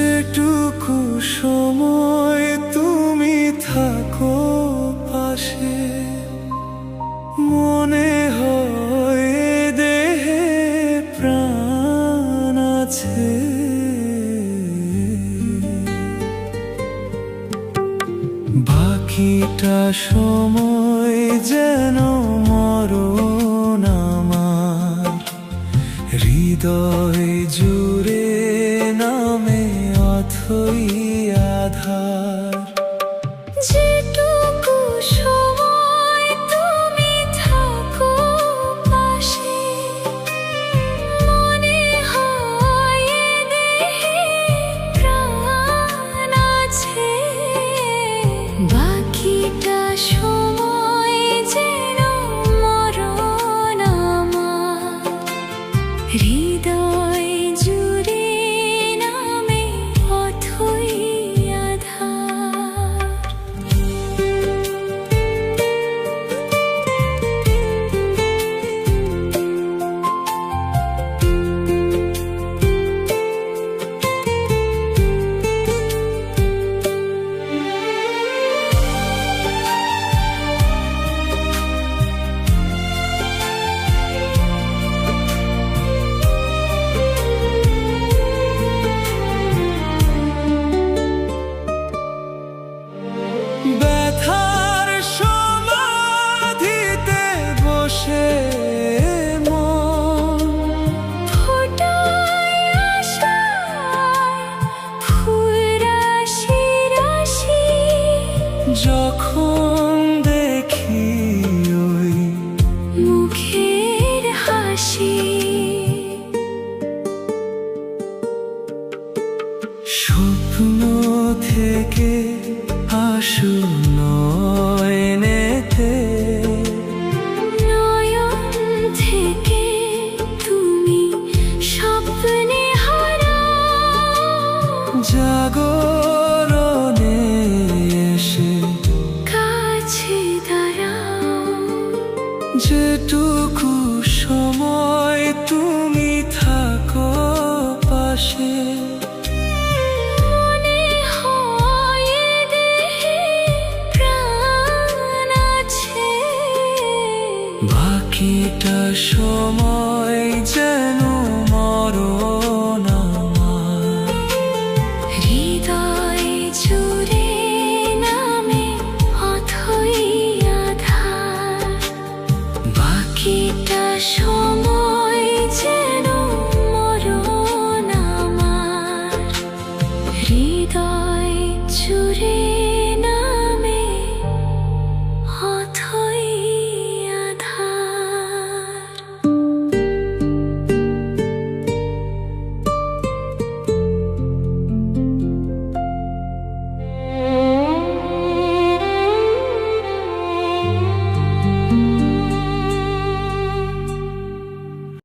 যেটুকু সময় তুমি থাকো পাশে, মনে হয় এ দেহে প্রাণ আছে। বাকিটা সময় যেন মরণ আমার, হৃদয় জুড়ে নামে অথই আধার। যেটুকু সময় তুমি থাকো পাশে, মনে হয় এ দেহে প্রাণ আছে। বাকিটা সময় যেন মরণ আমার, হৃদয় জুড়ে নামে অথই আধার। ব্যথার সমাধিতে বসে মন ফোটায় আশায় ফুল রাশি রাশি, যখন দেখি ওই মুখের হাসি। স্বপ্ন থেকে আসু নয়নেতে, নয়ন থেকে তুমি স্বপ্নে হারাও, জাগরণে এসে কাছে দাঁড়াও। যেটুকু সময় তুমি থাকো পাশে, মনে হয় এ দেহে প্রাণ আছে। বাকিটা সময়